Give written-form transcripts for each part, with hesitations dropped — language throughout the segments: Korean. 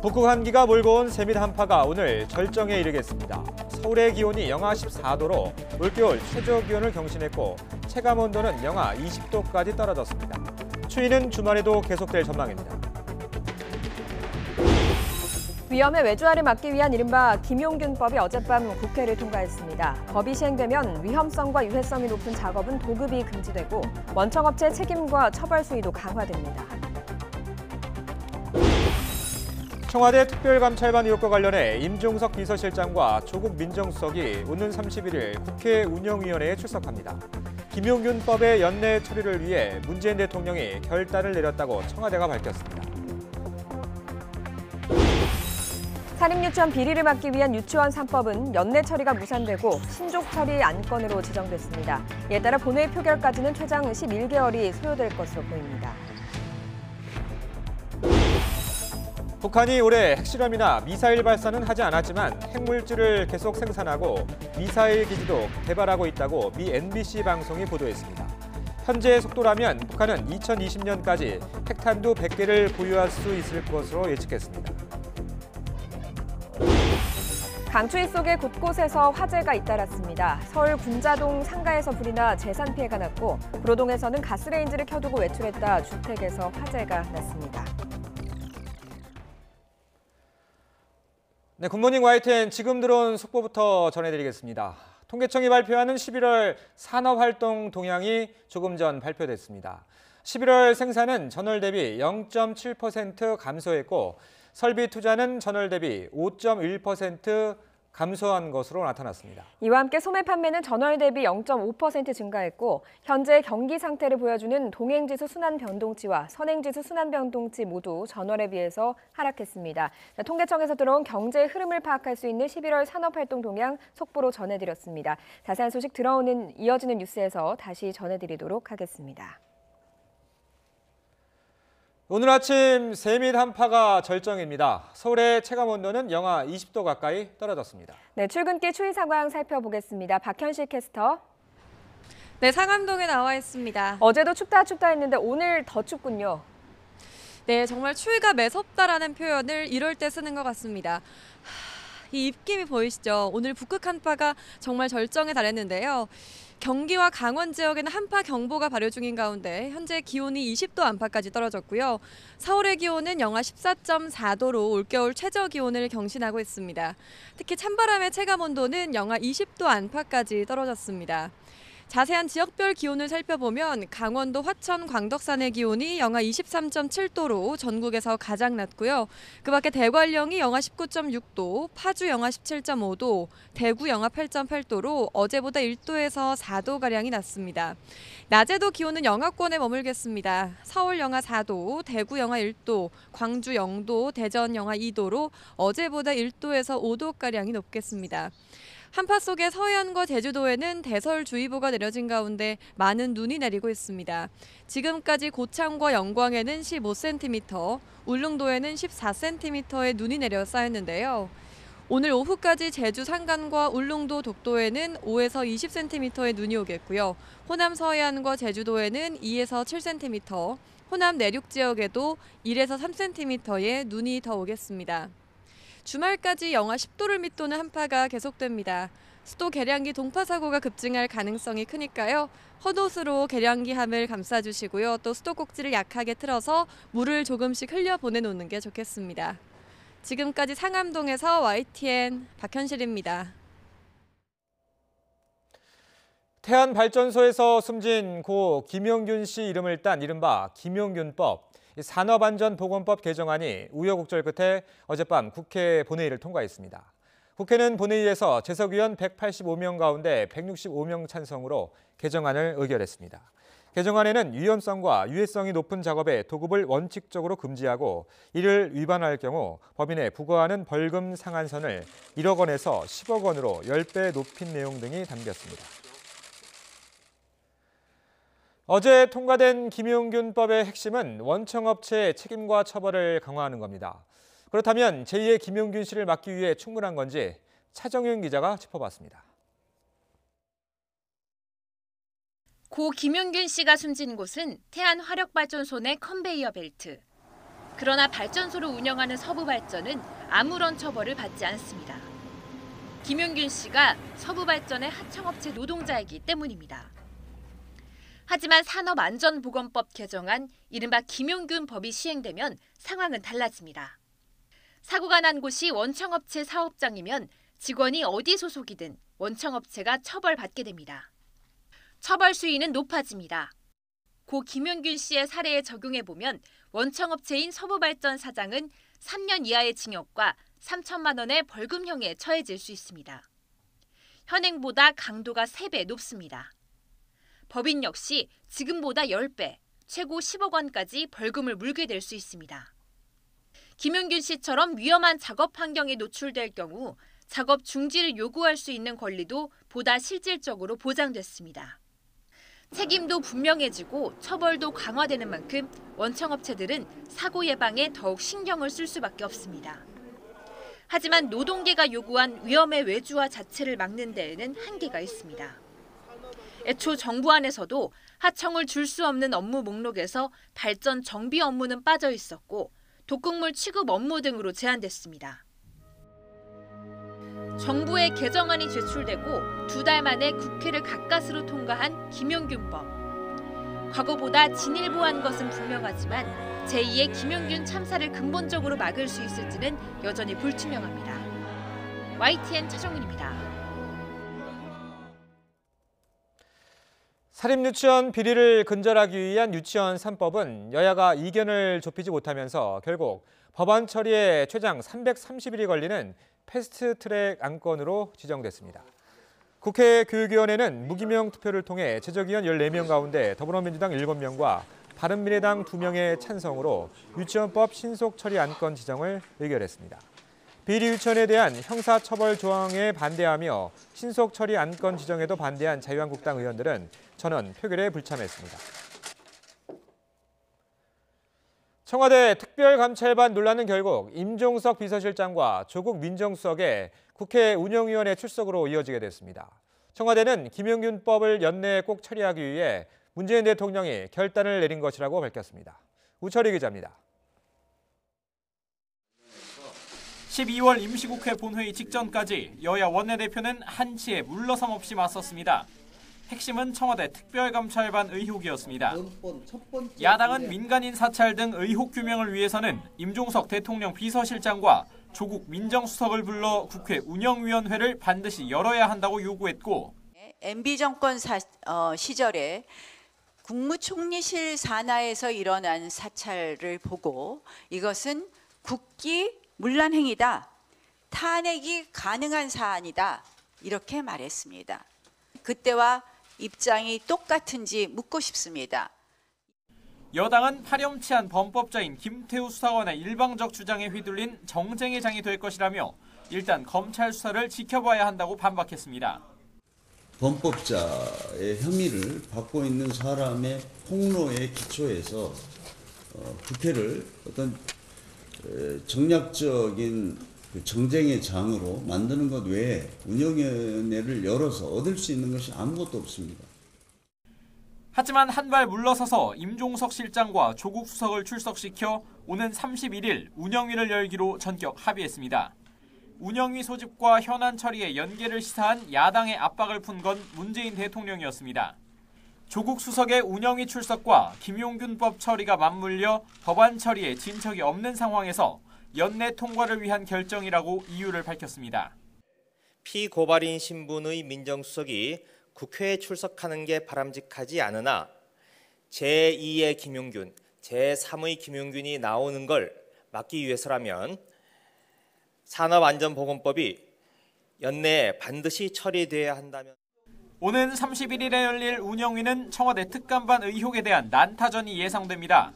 북극 한기가 몰고 온 세밀 한파가 오늘 절정에 이르겠습니다. 서울의 기온이 영하 14도로 올겨울 최저 기온을 경신했고 체감 온도는 영하 20도까지 떨어졌습니다. 추위는 주말에도 계속될 전망입니다. 위험의 외주화를 막기 위한 이른바 김용균법이 어젯밤 국회를 통과했습니다. 법이 시행되면 위험성과 유해성이 높은 작업은 도급이 금지되고 원청업체 책임과 처벌 수위도 강화됩니다. 청와대 특별감찰반 의혹과 관련해 임종석 비서실장과 조국 민정수석이 오는 31일 국회 운영위원회에 출석합니다. 김용균법의 연내 처리를 위해 문재인 대통령이 결단을 내렸다고 청와대가 밝혔습니다. 사립유치원 비리를 막기 위한 유치원 3법은 연내 처리가 무산되고 신족 처리 안건으로 지정됐습니다. 이에 따라 본회의 표결까지는 최장 11개월이 소요될 것으로 보입니다. 북한이 올해 핵실험이나 미사일 발사는 하지 않았지만 핵물질을 계속 생산하고 미사일 기지도 개발하고 있다고 미 NBC 방송이 보도했습니다. 현재의 속도라면 북한은 2020년까지 핵탄두 100개를 보유할 수 있을 것으로 예측했습니다. 강추위 속에 곳곳에서 화재가 잇따랐습니다. 서울 군자동 상가에서 불이 나 재산 피해가 났고 구로동에서는 가스레인지를 켜두고 외출했다 주택에서 화재가 났습니다. 네, 굿모닝 YTN 지금 들어온 속보부터 전해드리겠습니다. 통계청이 발표하는 11월 산업활동 동향이 조금 전 발표됐습니다. 11월 생산은 전월 대비 0.7% 감소했고 설비 투자는 전월 대비 5.1% 감소한 것으로 나타났습니다. 이와 함께 소매 판매는 전월 대비 0.5% 증가했고 현재 경기 상태를 보여주는 동행지수 순환 변동치와 선행지수 순환 변동치 모두 전월에 비해서 하락했습니다. 통계청에서 들어온 경제의 흐름을 파악할 수 있는 11월 산업활동 동향 속보로 전해드렸습니다. 자세한 소식 들어오는 이어지는 뉴스에서 다시 전해드리도록 하겠습니다. 오늘 아침 세밀 한파가 절정입니다. 서울의 체감 온도는 영하 20도 가까이 떨어졌습니다. 네, 출근길 추위 상황 살펴보겠습니다. 박현실 캐스터. 네, 상암동에 나와 있습니다. 어제도 춥다 했는데 오늘 더 춥군요. 네, 정말 추위가 매섭다라는 표현을 이럴 때 쓰는 것 같습니다. 이 입김이 보이시죠? 오늘 북극 한파가 정말 절정에 달했는데요. 경기와 강원 지역에는 한파 경보가 발효 중인 가운데 현재 기온이 20도 안팎까지 떨어졌고요. 서울의 기온은 영하 14.4도로 올겨울 최저 기온을 경신하고 있습니다. 특히 찬바람의 체감 온도는 영하 20도 안팎까지 떨어졌습니다. 자세한 지역별 기온을 살펴보면 강원도 화천 광덕산의 기온이 영하 23.7도로 전국에서 가장 낮고요. 그 밖에 대관령이 영하 19.6도, 파주 영하 17.5도, 대구 영하 8.8도로 어제보다 1도에서 4도가량이 낮습니다. 낮에도 기온은 영하권에 머물겠습니다. 서울 영하 4도, 대구 영하 1도, 광주 0도, 대전 영하 2도로 어제보다 1도에서 5도가량이 높겠습니다. 한파 속에 서해안과 제주도에는 대설주의보가 내려진 가운데 많은 눈이 내리고 있습니다. 지금까지 고창과 영광에는 15cm, 울릉도에는 14cm의 눈이 내려 쌓였는데요. 오늘 오후까지 제주 산간과 울릉도 독도에는 5에서 20cm의 눈이 오겠고요. 호남 서해안과 제주도에는 2에서 7cm, 호남 내륙 지역에도 1에서 3cm의 눈이 더 오겠습니다. 주말까지 영하 10도를 밑도는 한파가 계속됩니다. 수도 계량기 동파 사고가 급증할 가능성이 크니까요. 헛옷으로 계량기함을 감싸주시고요. 또 수도꼭지를 약하게 틀어서 물을 조금씩 흘려 보내놓는 게 좋겠습니다. 지금까지 상암동에서 YTN 박현실입니다. 태안발전소에서 숨진 고 김용균 씨 이름을 딴 이른바 김용균법. 산업안전보건법 개정안이 우여곡절 끝에 어젯밤 국회 본회의를 통과했습니다. 국회는 본회의에서 재석위원 185명 가운데 165명 찬성으로 개정안을 의결했습니다. 개정안에는 위험성과 유해성이 높은 작업의 도급을 원칙적으로 금지하고 이를 위반할 경우 법인에 부과하는 벌금 상한선을 1억 원에서 10억 원으로 10배 높인 내용 등이 담겼습니다. 어제 통과된 김용균법의 핵심은 원청업체의 책임과 처벌을 강화하는 겁니다. 그렇다면 제2의 김용균 씨를 막기 위해 충분한 건지 차정윤 기자가 짚어봤습니다. 고 김용균 씨가 숨진 곳은 태안화력발전소 내 컨베이어 벨트. 그러나 발전소를 운영하는 서부발전은 아무런 처벌을 받지 않습니다. 김용균 씨가 서부발전의 하청업체 노동자이기 때문입니다. 하지만 산업안전보건법 개정안 이른바 김용균법이 시행되면 상황은 달라집니다. 사고가 난 곳이 원청업체 사업장이면 직원이 어디 소속이든 원청업체가 처벌받게 됩니다. 처벌 수위는 높아집니다. 고 김용균 씨의 사례에 적용해보면 원청업체인 서부발전 사장은 3년 이하의 징역과 3천만 원의 벌금형에 처해질 수 있습니다. 현행보다 강도가 3배 높습니다. 법인 역시 지금보다 10배, 최고 10억 원까지 벌금을 물게 될 수 있습니다. 김용균 씨처럼 위험한 작업 환경에 노출될 경우 작업 중지를 요구할 수 있는 권리도 보다 실질적으로 보장됐습니다. 책임도 분명해지고 처벌도 강화되는 만큼 원청업체들은 사고 예방에 더욱 신경을 쓸 수밖에 없습니다. 하지만 노동계가 요구한 위험의 외주화 자체를 막는 데에는 한계가 있습니다. 애초 정부 안에서도 하청을 줄 수 없는 업무 목록에서 발전 정비 업무는 빠져 있었고 독극물 취급 업무 등으로 제한됐습니다. 정부의 개정안이 제출되고 2달 만에 국회를 가까스로 통과한 김용균법. 과거보다 진일보한 것은 분명하지만 제2의 김용균 참사를 근본적으로 막을 수 있을지는 여전히 불투명합니다. YTN 차정윤입니다. 사립유치원 비리를 근절하기 위한 유치원 3법은 여야가 이견을 좁히지 못하면서 결국 법안 처리에 최장 330일이 걸리는 패스트트랙 안건으로 지정됐습니다. 국회 교육위원회는 무기명 투표를 통해 제적위원 14명 가운데 더불어민주당 7명과 바른미래당 2명의 찬성으로 유치원법 신속 처리 안건 지정을 의결했습니다. 비리 유치원에 대한 형사처벌 조항에 반대하며 신속 처리 안건 지정에도 반대한 자유한국당 의원들은 전원 표결에 불참했습니다. 청와대 특별감찰반 논란은 결국 임종석 비서실장과 조국 민정수석의 국회 운영위원회 출석으로 이어지게 됐습니다. 청와대는 김용균법을 연내에 꼭 처리하기 위해 문재인 대통령이 결단을 내린 것이라고 밝혔습니다. 우철희 기자입니다. 12월 임시국회 본회의 직전까지 여야 원내대표는 한치의 물러섬 없이 맞섰습니다. 핵심은 청와대 특별감찰반 의혹이었습니다. 야당은 민간인 사찰 등 의혹 규명을 위해서는 임종석 대통령 비서실장과 조국 민정수석을 불러 국회 운영위원회를 반드시 열어야 한다고 요구했고 MB 정권 시절에 국무총리실 산하에서 일어난 사찰을 보고 이것은 국기 문란 행위다. 탄핵이 가능한 사안이다. 이렇게 말했습니다. 그때와 입장이 똑같은지 묻고 싶습니다. 여당은 파렴치한 범법자인 김태우 수사관의 일방적 주장에 휘둘린 정쟁의 장이 될 것이라며 일단 검찰 수사를 지켜봐야 한다고 반박했습니다. 범법자의 혐의를 받고 있는 사람의 폭로에 기초해서 국회를 어떤 정략적인 정쟁의 장으로 만드는 것 외에 운영위원회를 열어서 얻을 수 있는 것이 아무것도 없습니다. 하지만 한 발 물러서서 임종석 실장과 조국 수석을 출석시켜 오는 31일 운영위를 열기로 전격 합의했습니다. 운영위 소집과 현안 처리의 연계를 시사한 야당의 압박을 푼 건 문재인 대통령이었습니다. 조국 수석의 운영위 출석과 김용균법 처리가 맞물려 법안 처리에 진척이 없는 상황에서 연내 통과를 위한 결정이라고 이유를 밝혔습니다. 피고발인 신분의 민정수석이 국회에 출석하는 게 바람직하지 않으나 제2의 김용균, 제3의 김용균이 나오는 걸 막기 위해서라면 산업안전보건법이 연내에 반드시 처리돼야 한다면 오는 31일에 열릴 운영위는 청와대 특감반 의혹에 대한 난타전이 예상됩니다.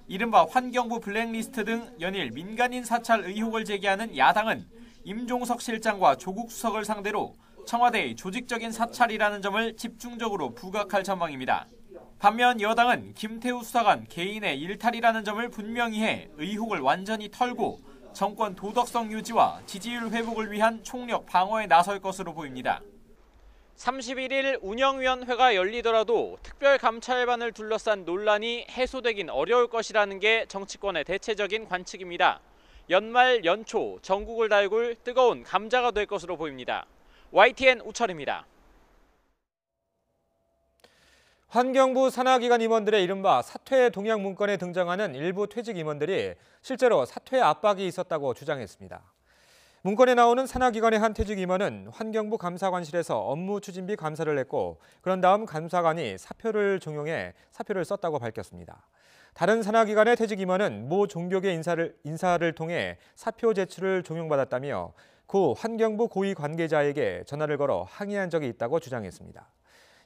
이른바 환경부 블랙리스트 등 연일 민간인 사찰 의혹을 제기하는 야당은 임종석 실장과 조국 수석을 상대로 청와대의 조직적인 사찰이라는 점을 집중적으로 부각할 전망입니다. 반면 여당은 김태우 수사관 개인의 일탈이라는 점을 분명히 해 의혹을 완전히 털고 정권 도덕성 유지와 지지율 회복을 위한 총력 방어에 나설 것으로 보입니다. 31일 운영위원회가 열리더라도 특별감찰반을 둘러싼 논란이 해소되긴 어려울 것이라는 게 정치권의 대체적인 관측입니다. 연말 연초 전국을 달굴 뜨거운 감자가 될 것으로 보입니다. YTN 우철입니다. 환경부 산하기관 임원들의 이른바 사퇴 동향 문건에 등장하는 일부 퇴직 임원들이 실제로 사퇴 압박이 있었다고 주장했습니다. 문건에 나오는 산하기관의 한 퇴직 임원은 환경부 감사관실에서 업무 추진비 감사를 했고 그런 다음 감사관이 사표를 종용해 사표를 썼다고 밝혔습니다. 다른 산하기관의 퇴직 임원은 모 종교계 인사를 통해 사표 제출을 종용받았다며 구 환경부 고위 관계자에게 전화를 걸어 항의한 적이 있다고 주장했습니다.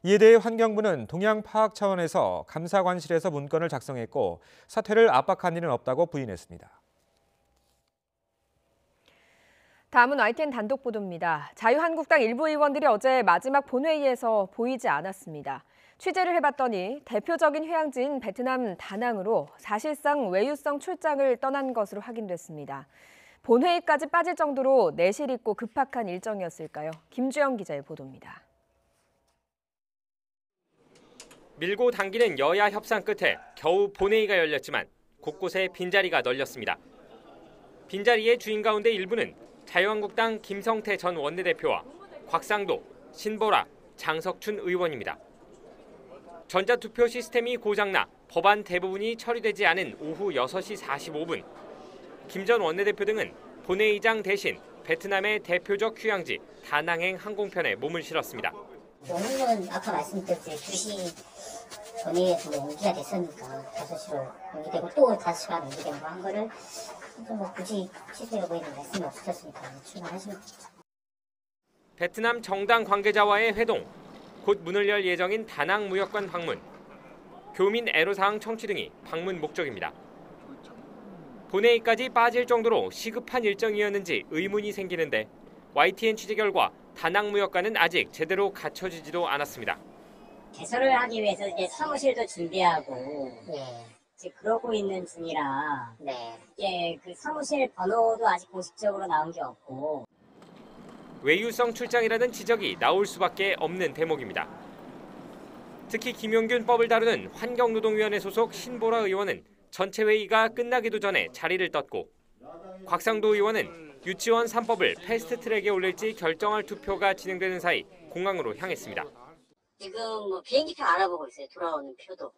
이에 대해 환경부는 동향 파악 차원에서 감사관실에서 문건을 작성했고 사퇴를 압박한 일은 없다고 부인했습니다. 다음은 YTN 단독 보도입니다. 자유한국당 일부 의원들이 어제 마지막 본회의에서 보이지 않았습니다. 취재를 해봤더니 대표적인 휴양지인 베트남 다낭으로 사실상 외유성 출장을 떠난 것으로 확인됐습니다. 본회의까지 빠질 정도로 내실 있고 급박한 일정이었을까요? 김주영 기자의 보도입니다. 밀고 당기는 여야 협상 끝에 겨우 본회의가 열렸지만 곳곳에 빈자리가 널렸습니다. 빈자리의 주인 가운데 일부는 자유한국당 김성태 전 원내대표와 곽상도, 신보라, 장석춘 의원입니다. 전자투표 시스템이 고장나 법안 대부분이 처리되지 않은 오후 6시 45분, 김 전 원내대표 등은 본회의장 대신 베트남의 대표적 휴양지 다낭행 항공편에 몸을 실었습니다. 오늘은 아까 말씀드렸듯이 2시 본회의에서 연기가 됐으니까 5시로 연기되고 또 5시간 연기되고 한 거를 뭐 굳이 취소해 보이는 말씀이 없으셨으니까 출마하시면 되죠. 베트남 정당 관계자와의 회동, 곧 문을 열 예정인 다낭 무역관 방문, 교민 애로사항 청취 등이 방문 목적입니다. 본회의까지 빠질 정도로 시급한 일정이었는지 의문이 생기는데 YTN 취재 결과 다낭 무역관은 아직 제대로 갖춰지지도 않았습니다. 개설을 하기 위해서 이제 사무실도 준비하고 이제 그러고 있는 중이라 이제 그 사무실 번호도 아직 공식적으로 나온 게 없고 외유성 출장이라는 지적이 나올 수밖에 없는 대목입니다. 특히 김용균법을 다루는 환경노동위원회 소속 신보라 의원은 전체 회의가 끝나기도 전에 자리를 떴고 곽상도 의원은 유치원 3법을 패스트트랙에 올릴지 결정할 투표가 진행되는 사이 공항으로 향했습니다. 지금 뭐 비행기표 알아보고 있어요. 돌아오는 표도.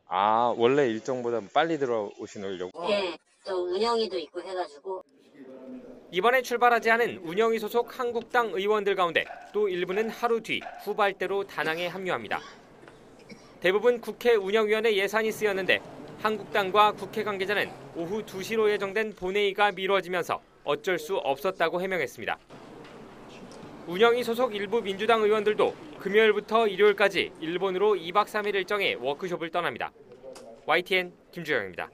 아, 원래 일정보다 빨리 들어오시려고? 네, 또 운영위도 있고 해가지고. 이번에 출발하지 않은 운영위 소속 한국당 의원들 가운데 또 일부는 하루 뒤 후발대로 다낭에 합류합니다. 대부분 국회 운영위원회 예산이 쓰였는데 한국당과 국회 관계자는 오후 2시로 예정된 본회의가 미뤄지면서 어쩔 수 없었다고 해명했습니다. 운영위 소속 일부 민주당 의원들도 금요일부터 일요일까지 일본으로 2박 3일 일정의 워크숍을 떠납니다. YTN 김주영입니다.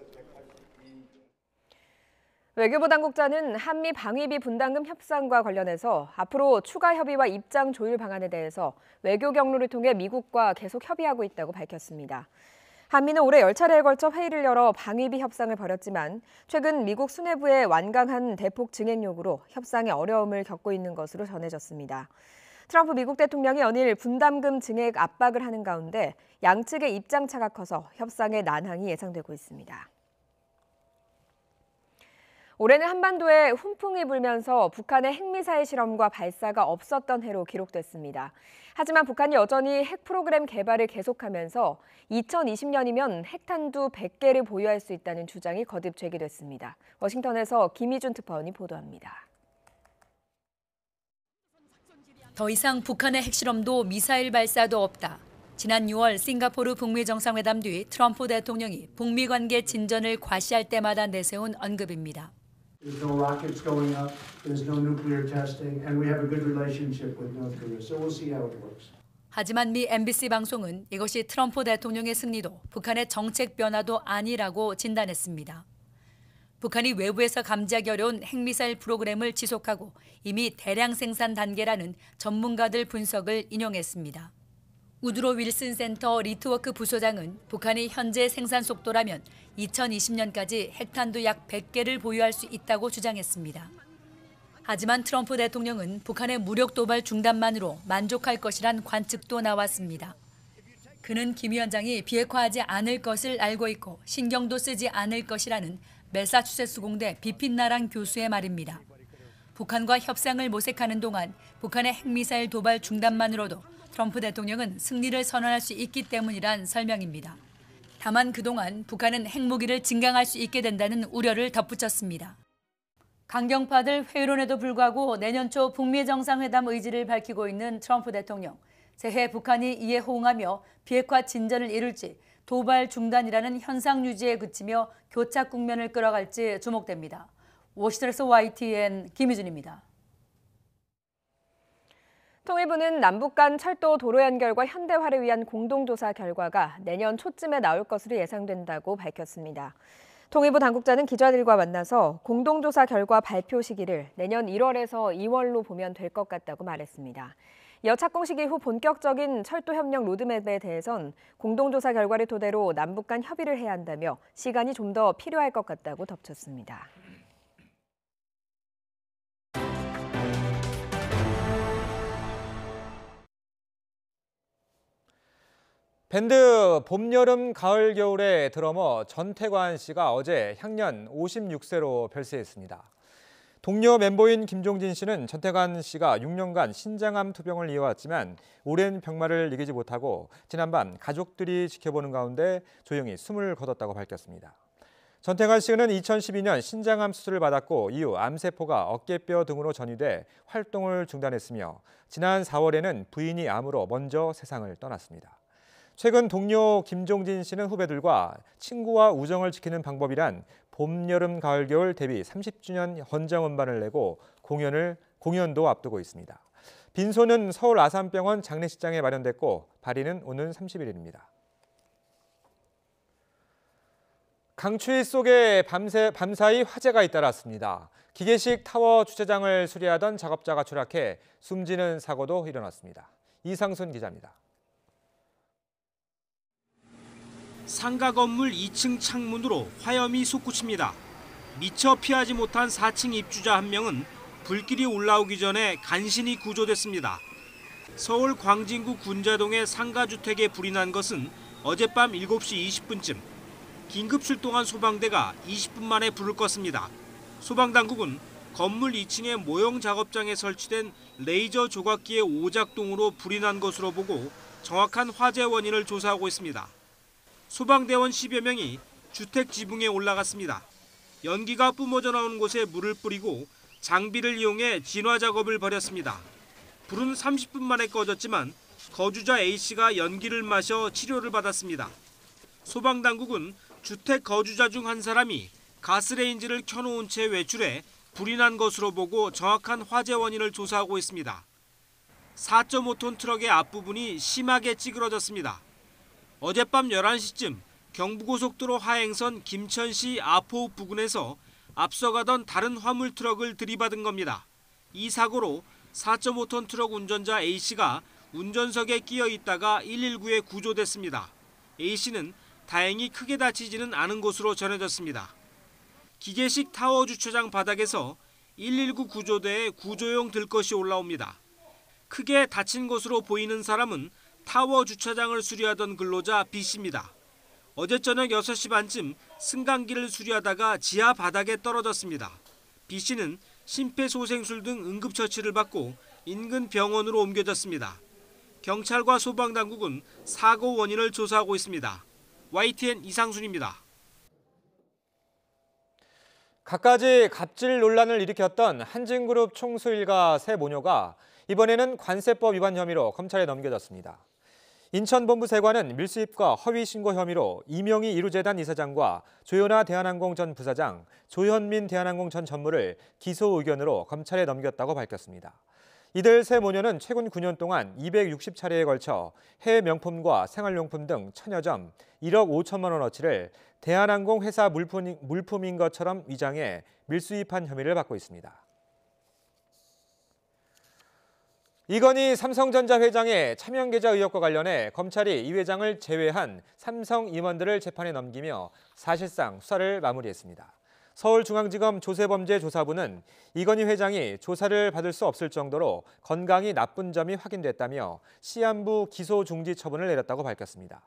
외교부 당국자는 한미 방위비 분담금 협상과 관련해서 앞으로 추가 협의와 입장 조율 방안에 대해서 외교 경로를 통해 미국과 계속 협의하고 있다고 밝혔습니다. 한미는 올해 10차례에 걸쳐 회의를 열어 방위비 협상을 벌였지만 최근 미국 수뇌부의 완강한 대폭 증액 요구로 협상에 어려움을 겪고 있는 것으로 전해졌습니다. 트럼프 미국 대통령이 연일 분담금 증액 압박을 하는 가운데 양측의 입장차가 커서 협상의 난항이 예상되고 있습니다. 올해는 한반도에 훈풍이 불면서 북한의 핵미사일 실험과 발사가 없었던 해로 기록됐습니다. 하지만 북한이 여전히 핵 프로그램 개발을 계속하면서 2020년이면 핵탄두 100개를 보유할 수 있다는 주장이 거듭 제기됐습니다. 워싱턴에서 김희준 특파원이 보도합니다. 더 이상 북한의 핵실험도 미사일 발사도 없다. 지난 6월 싱가포르 북미 정상회담 뒤 트럼프 대통령이 북미 관계 진전을 과시할 때마다 내세운 언급입니다. There's no rockets going up, there's no nuclear testing, and we have a good relationship with North Korea. So we'll see how it works. 하지만 미 MBC 방송은 이것이 트럼프 대통령의 승리도 북한의 정책 변화도 아니라고 진단했습니다. 북한이 외부에서 감지하기 어려운 핵미사일 프로그램을 지속하고 이미 대량 생산 단계라는 전문가들 분석을 인용했습니다. 우드로 윌슨 센터 리트워크 부소장은 북한이 현재 생산 속도라면 2020년까지 핵탄두 약 100개를 보유할 수 있다고 주장했습니다. 하지만 트럼프 대통령은 북한의 무력 도발 중단만으로 만족할 것이란 관측도 나왔습니다. 그는 김 위원장이 비핵화하지 않을 것을 알고 있고 신경도 쓰지 않을 것이라는 매사추세츠 공대 비핀나랑 교수의 말입니다. 북한과 협상을 모색하는 동안 북한의 핵미사일 도발 중단만으로도 트럼프 대통령은 승리를 선언할 수 있기 때문이란 설명입니다. 다만 그동안 북한은 핵무기를 증강할 수 있게 된다는 우려를 덧붙였습니다. 강경파들 회의론에도 불구하고 내년 초 북미 정상회담 의지를 밝히고 있는 트럼프 대통령. 새해 북한이 이에 호응하며 비핵화 진전을 이룰지 도발 중단이라는 현상 유지에 그치며 교착 국면을 끌어갈지 주목됩니다. 워싱턴에서 YTN 김희준입니다. 통일부는 남북 간 철도 도로 연결과 현대화를 위한 공동조사 결과가 내년 초쯤에 나올 것으로 예상된다고 밝혔습니다. 통일부 당국자는 기자들과 만나서 공동조사 결과 발표 시기를 내년 1월에서 2월로 보면 될 것 같다고 말했습니다. 이어 착공 시기 후 본격적인 철도 협력 로드맵에 대해선 공동조사 결과를 토대로 남북 간 협의를 해야 한다며 시간이 좀 더 필요할 것 같다고 덧붙였습니다. 밴드 봄, 여름, 가을, 겨울의 드러머 전태관 씨가 어제 향년 56세로 별세했습니다. 동료 멤버인 김종진 씨는 전태관 씨가 6년간 신장암 투병을 이어왔지만 오랜 병마를 이기지 못하고 지난밤 가족들이 지켜보는 가운데 조용히 숨을 거뒀다고 밝혔습니다. 전태관 씨는 2012년 신장암 수술을 받았고 이후 암세포가 어깨뼈 등으로 전이돼 활동을 중단했으며 지난 4월에는 부인이 암으로 먼저 세상을 떠났습니다. 최근 동료 김종진 씨는 후배들과 친구와 우정을 지키는 방법이란 봄, 여름, 가을, 겨울 데뷔 30주년 헌정음반을 내고 공연도 앞두고 있습니다. 빈소는 서울 아산병원 장례식장에 마련됐고 발인은 오는 30일입니다. 강추위 속에 밤사이 화재가 잇따랐습니다. 기계식 타워 주차장을 수리하던 작업자가 추락해 숨지는 사고도 일어났습니다. 이상순 기자입니다. 상가 건물 2층 창문으로 화염이 솟구칩니다. 미처 피하지 못한 4층 입주자 한 명은 불길이 올라오기 전에 간신히 구조됐습니다. 서울 광진구 군자동의 상가주택에 불이 난 것은 어젯밤 7시 20분쯤. 긴급 출동한 소방대가 20분 만에 불을 껐습니다. 소방당국은 건물 2층의 모형 작업장에 설치된 레이저 조각기의 오작동으로 불이 난 것으로 보고 정확한 화재 원인을 조사하고 있습니다. 소방대원 10여 명이 주택 지붕에 올라갔습니다. 연기가 뿜어져 나오는 곳에 물을 뿌리고 장비를 이용해 진화 작업을 벌였습니다. 불은 30분 만에 꺼졌지만 거주자 A씨가 연기를 마셔 치료를 받았습니다. 소방당국은 주택 거주자 중 한 사람이 가스레인지를 켜놓은 채 외출해 불이 난 것으로 보고 정확한 화재 원인을 조사하고 있습니다. 4.5톤 트럭의 앞부분이 심하게 찌그러졌습니다. 어젯밤 11시쯤 경부고속도로 하행선 김천시 아포읍 부근에서 앞서가던 다른 화물 트럭을 들이받은 겁니다. 이 사고로 4.5톤 트럭 운전자 A씨가 운전석에 끼어 있다가 119에 구조됐습니다. A씨는 다행히 크게 다치지는 않은 것으로 전해졌습니다. 기계식 타워 주차장 바닥에서 119 구조대에 구조용 들것이 올라옵니다. 크게 다친 것으로 보이는 사람은 타워 주차장을 수리하던 근로자 B씨입니다. 어제 저녁 6시 반쯤 승강기를 수리하다가 지하 바닥에 떨어졌습니다. B씨는 심폐소생술 등 응급처치를 받고 인근 병원으로 옮겨졌습니다. 경찰과 소방당국은 사고 원인을 조사하고 있습니다. YTN 이상순입니다. 갖가지 갑질 논란을 일으켰던 한진그룹 총수 일가 세 모녀가 이번에는 관세법 위반 혐의로 검찰에 넘겨졌습니다. 인천본부세관은 밀수입과 허위신고 혐의로 이명희 이루재단 이사장과 조현아 대한항공 전 부사장, 조현민 대한항공 전 전무를 기소 의견으로 검찰에 넘겼다고 밝혔습니다. 이들 세 모녀는 최근 9년 동안 260차례에 걸쳐 해외 명품과 생활용품 등 천여 점 1억 5천만 원어치를 대한항공 회사 물품인 것처럼 위장해 밀수입한 혐의를 받고 있습니다. 이건희 삼성전자 회장의 차명계좌 의혹과 관련해 검찰이 이 회장을 제외한 삼성 임원들을 재판에 넘기며 사실상 수사를 마무리했습니다. 서울중앙지검 조세범죄조사부는 이건희 회장이 조사를 받을 수 없을 정도로 건강이 나쁜 점이 확인됐다며 시한부 기소 중지 처분을 내렸다고 밝혔습니다.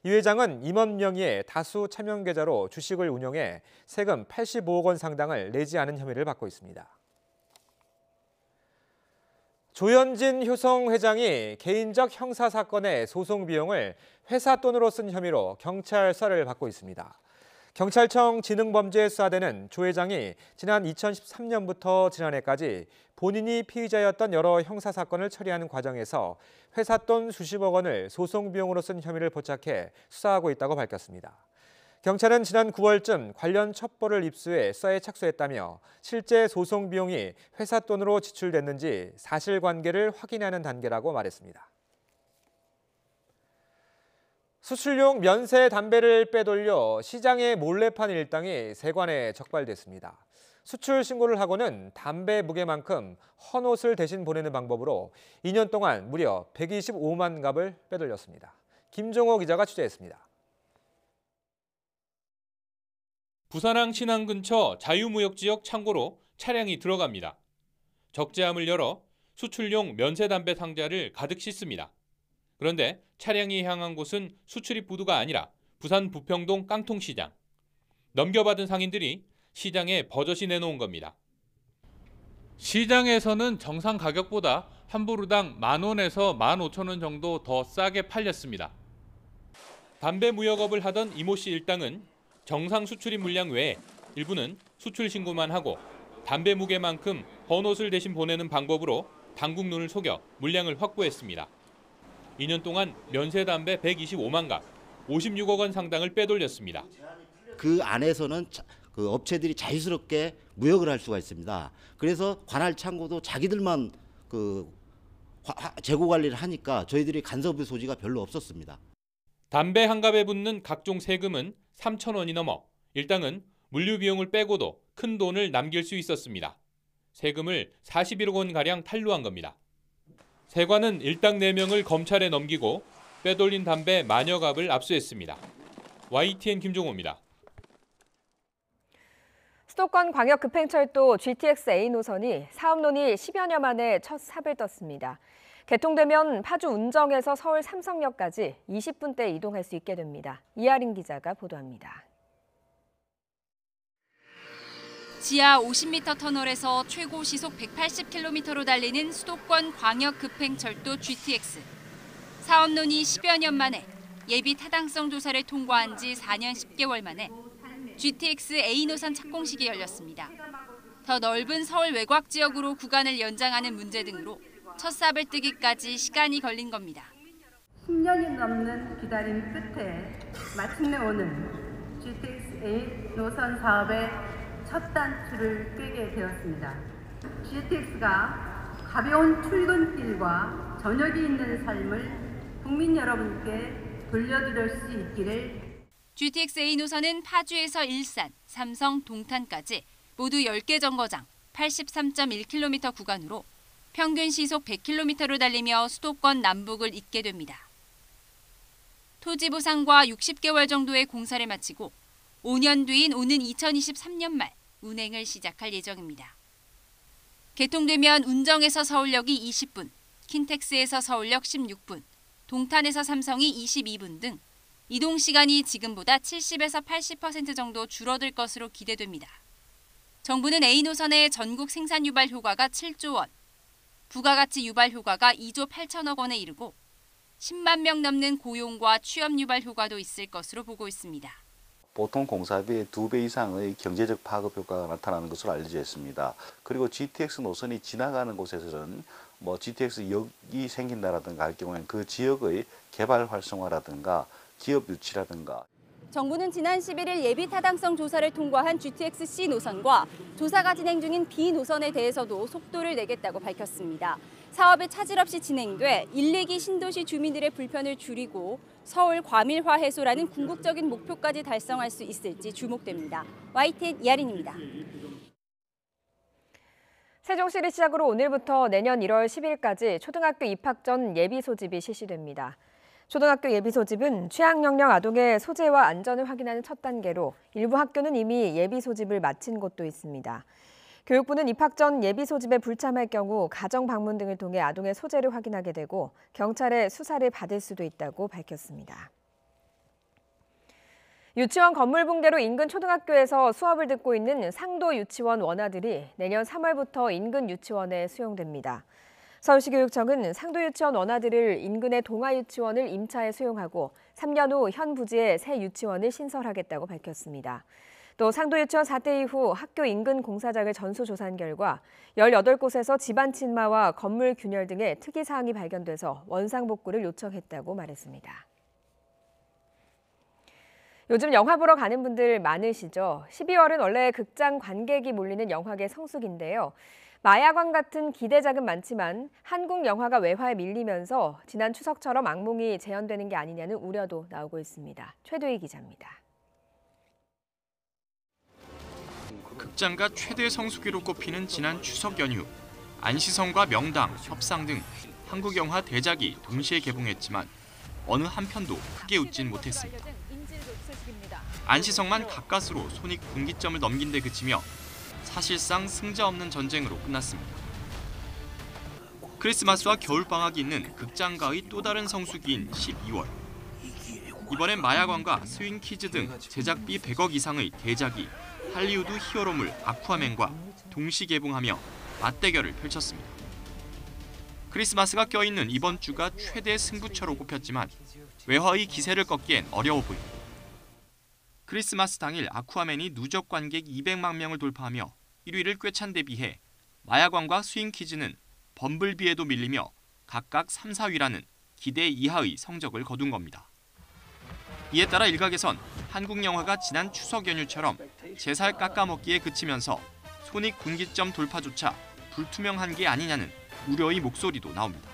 이 회장은 임원 명의의 다수 차명 계좌로 주식을 운용해 세금 85억 원 상당을 내지 않은 혐의를 받고 있습니다. 조현진 효성 회장이 개인적 형사 사건의 소송 비용을 회사 돈으로 쓴 혐의로 경찰 수사를 받고 있습니다. 경찰청 지능범죄수사대는 조 회장이 지난 2013년부터 지난해까지 본인이 피의자였던 여러 형사 사건을 처리하는 과정에서 회사 돈 수십억 원을 소송 비용으로 쓴 혐의를 포착해 수사하고 있다고 밝혔습니다. 경찰은 지난 9월쯤 관련 첩보를 입수해 수사에 착수했다며 실제 소송 비용이 회사 돈으로 지출됐는지 사실관계를 확인하는 단계라고 말했습니다. 수출용 면세 담배를 빼돌려 시장에 몰래 판 일당이 세관에 적발됐습니다. 수출 신고를 하고는 담배 무게만큼 헌옷을 대신 보내는 방법으로 2년 동안 무려 125만 갑을 빼돌렸습니다. 김종호 기자가 취재했습니다. 부산항 신항 근처 자유무역지역 창고로 차량이 들어갑니다. 적재함을 열어 수출용 면세 담배 상자를 가득 싣습니다. 그런데 차량이 향한 곳은 수출입 부두가 아니라 부산 부평동 깡통시장. 넘겨받은 상인들이 시장에 버젓이 내놓은 겁니다. 시장에서는 정상 가격보다 한 보루당 10,000원에서 15,000원 정도 더 싸게 팔렸습니다. 담배 무역업을 하던 이모 씨 일당은 정상 수출입 물량 외에 일부는 수출 신고만 하고 담배 무게만큼 헌옷을 대신 보내는 방법으로 당국 눈을 속여 물량을 확보했습니다. 2년 동안 면세 담배 125만 갑, 56억 원 상당을 빼돌렸습니다. 그 안에서는 그 업체들이 자유스럽게 무역을 할 수가 있습니다. 그래서 관할 창고도 자기들만 그 재고 관리를 하니까 저희들이 간섭의 소지가 별로 없었습니다. 담배 한 갑에 붙는 각종 세금은 3,000원이 넘어 일당은 물류 비용을 빼고도 큰 돈을 남길 수 있었습니다. 세금을 41억 원가량 탈루한 겁니다. 세관은 일당 4명을 검찰에 넘기고 빼돌린 담배 만여 갑을 압수했습니다. YTN 김종호입니다. 수도권 광역급행철도 GTX A 노선이 사업론이 10여 년 만에 첫 삽을 떴습니다. 개통되면 파주 운정에서 서울 삼성역까지 20분대 이동할 수 있게 됩니다. 이하린 기자가 보도합니다. 지하 50m 터널에서 최고 시속 180km로 달리는 수도권 광역급행철도 GTX. 사업론이 10여 년 만에 예비 타당성 조사를 통과한 지 4년 10개월 만에 GTX A 노선 착공식이 열렸습니다. 더 넓은 서울 외곽 지역으로 구간을 연장하는 문제 등으로 첫 삽을 뜨기까지 시간이 걸린 겁니다. 10년이 넘는 기다림 끝에 마침내 오늘 GTX A 노선 사업의 첫 단추를 꿰게 되었습니다. GTX가 가벼운 출근길과 저녁이 있는 삶을 국민 여러분께 돌려드릴 수 있기를. GTX A 노선은 파주에서 일산, 삼성, 동탄까지 모두 10개 정거장, 83.1km 구간으로 평균 시속 100km로 달리며 수도권 남북을 잇게 됩니다. 토지 보상과 60개월 정도의 공사를 마치고 5년 뒤인 오는 2023년 말 운행을 시작할 예정입니다. 개통되면 운정에서 서울역이 20분, 킨텍스에서 서울역 16분, 동탄에서 삼성이 22분 등 이동 시간이 지금보다 70에서 80% 정도 줄어들 것으로 기대됩니다. 정부는 A 노선의 전국 생산 유발 효과가 7조 원, 부가가치 유발 효과가 2조 8천억 원에 이르고 10만 명 넘는 고용과 취업 유발 효과도 있을 것으로 보고 있습니다. 보통 공사비의 2배 이상의 경제적 파급 효과가 나타나는 것으로 알려져 있습니다. 그리고 GTX 노선이 지나가는 곳에서는 GTX 역이 생긴다라든가 할 경우에는 그 지역의 개발 활성화라든가 기업 유치라든가. 정부는 지난 11일 예비 타당성 조사를 통과한 GTX C 노선과 조사가 진행 중인 B 노선에 대해서도 속도를 내겠다고 밝혔습니다. 사업이 차질 없이 진행돼 1, 2기 신도시 주민들의 불편을 줄이고 서울 과밀화 해소라는 궁극적인 목표까지 달성할 수 있을지 주목됩니다. YTN 이하린입니다. 세종시를 시작으로 오늘부터 내년 1월 10일까지 초등학교 입학 전 예비 소집이 실시됩니다. 초등학교 예비 소집은 취학연령 아동의 소재와 안전을 확인하는 첫 단계로 일부 학교는 이미 예비 소집을 마친 곳도 있습니다. 교육부는 입학 전 예비 소집에 불참할 경우 가정 방문 등을 통해 아동의 소재를 확인하게 되고 경찰의 수사를 받을 수도 있다고 밝혔습니다. 유치원 건물 붕괴로 인근 초등학교에서 수업을 듣고 있는 상도 유치원 원아들이 내년 3월부터 인근 유치원에 수용됩니다. 서울시교육청은 상도 유치원 원아들을 인근의 동아유치원을 임차해 수용하고 3년 후 현 부지에 새 유치원을 신설하겠다고 밝혔습니다. 또 상도 유치원 사태 이후 학교 인근 공사장을 전수조사한 결과 18곳에서 집안 침하와 건물 균열 등의 특이사항이 발견돼서 원상복구를 요청했다고 말했습니다. 요즘 영화 보러 가는 분들 많으시죠? 12월은 원래 극장 관객이 몰리는 영화계 성수기인데요. 마야관 같은 기대작은 많지만 한국 영화가 외화에 밀리면서 지난 추석처럼 악몽이 재현되는 게 아니냐는 우려도 나오고 있습니다. 최도희 기자입니다. 극장가 최대 성수기로 꼽히는 지난 추석 연휴. 안시성과 명당, 협상 등 한국 영화 대작이 동시에 개봉했지만 어느 한 편도 크게 웃진 못했습니다. 안시성만 가까스로 손익분기점을 넘긴 데 그치며 사실상 승자 없는 전쟁으로 끝났습니다. 크리스마스와 겨울방학이 있는 극장가의 또 다른 성수기인 12월. 이번엔 마야관과 스윙키즈 등 제작비 100억 이상의 대작이 할리우드 히어로물 아쿠아맨과 동시 개봉하며 맞대결을 펼쳤습니다. 크리스마스가 껴있는 이번 주가 최대 승부처로 꼽혔지만 외화의 기세를 꺾기엔 어려워 보입니다. 크리스마스 당일 아쿠아맨이 누적 관객 200만 명을 돌파하며 1위를 꿰찬 데 비해 마야관과 스윙키즈는 범블비에도 밀리며 각각 3, 4위라는 기대 이하의 성적을 거둔 겁니다. 이에 따라 일각에선 한국 영화가 지난 추석 연휴처럼 제살 깎아먹기에 그치면서 손익분기점 돌파조차 불투명한 게 아니냐는 우려의 목소리도 나옵니다.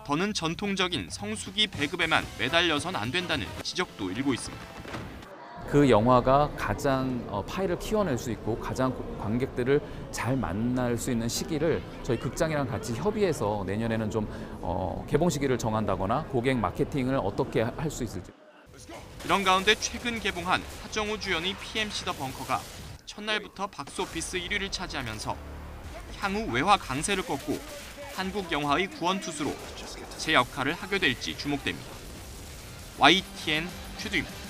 더는 전통적인 성수기 배급에만 매달려선 안 된다는 지적도 일고 있습니다. 그 영화가 가장 파일을 키워낼 수 있고 가장 관객들을 잘 만날 수 있는 시기를 저희 극장이랑 같이 협의해서 내년에는 좀 개봉 시기를 정한다거나 고객 마케팅을 어떻게 할 수 있을지. 이런 가운데 최근 개봉한 하정우 주연의 PMC 더 벙커가 첫날부터 박스오피스 1위를 차지하면서 향후 외화 강세를 꺾고 한국 영화의 구원투수로 제 역할을 하게 될지 주목됩니다. YTN 최두입니다.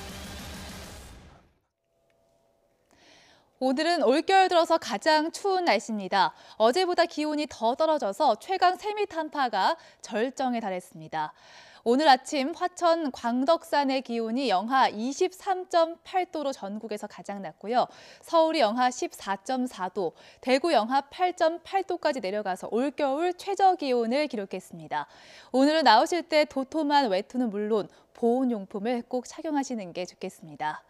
오늘은 올겨울 들어서 가장 추운 날씨입니다. 어제보다 기온이 더 떨어져서 최강 세미 한파가 절정에 달했습니다. 오늘 아침 화천 광덕산의 기온이 영하 23.8도로 전국에서 가장 낮고요. 서울이 영하 14.4도, 대구 영하 8.8도까지 내려가서 올겨울 최저 기온을 기록했습니다. 오늘은 나오실 때 도톰한 외투는 물론 보온용품을 꼭 착용하시는 게 좋겠습니다.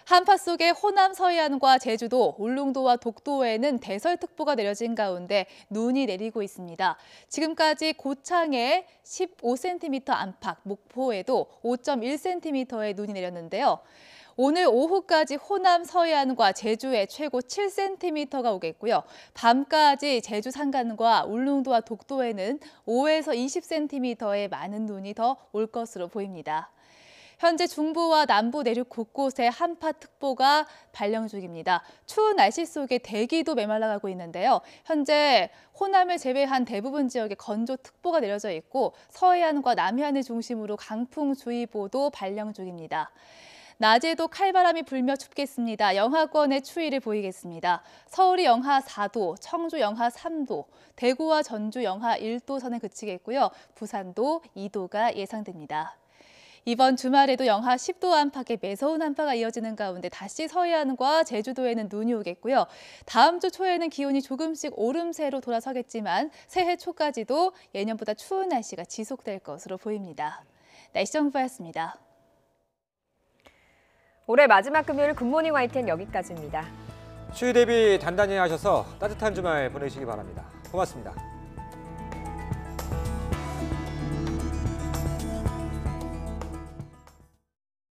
한파 속에 호남 서해안과 제주도, 울릉도와 독도에는 대설특보가 내려진 가운데 눈이 내리고 있습니다. 지금까지 고창에 15cm 안팎, 목포에도 5.1cm의 눈이 내렸는데요. 오늘 오후까지 호남 서해안과 제주에 최고 7cm가 오겠고요. 밤까지 제주 산간과 울릉도와 독도에는 5에서 20cm의 많은 눈이 더 올 것으로 보입니다. 현재 중부와 남부 내륙 곳곳에 한파특보가 발령 중입니다. 추운 날씨 속에 대기도 메말라가고 있는데요. 현재 호남을 제외한 대부분 지역에 건조특보가 내려져 있고 서해안과 남해안을 중심으로 강풍주의보도 발령 중입니다. 낮에도 칼바람이 불며 춥겠습니다. 영하권의 추위를 보이겠습니다. 서울이 영하 4도, 청주 영하 3도, 대구와 전주 영하 1도 선에 그치겠고요. 부산도 2도가 예상됩니다. 이번 주말에도 영하 10도 안팎의 매서운 한파가 이어지는 가운데 다시 서해안과 제주도에는 눈이 오겠고요. 다음 주 초에는 기온이 조금씩 오름세로 돌아서겠지만 새해 초까지도 예년보다 추운 날씨가 지속될 것으로 보입니다. 날씨 정보였습니다. 올해 마지막 금요일 굿모닝 YTN 여기까지입니다. 추위 대비 단단히 하셔서 따뜻한 주말 보내시기 바랍니다. 고맙습니다.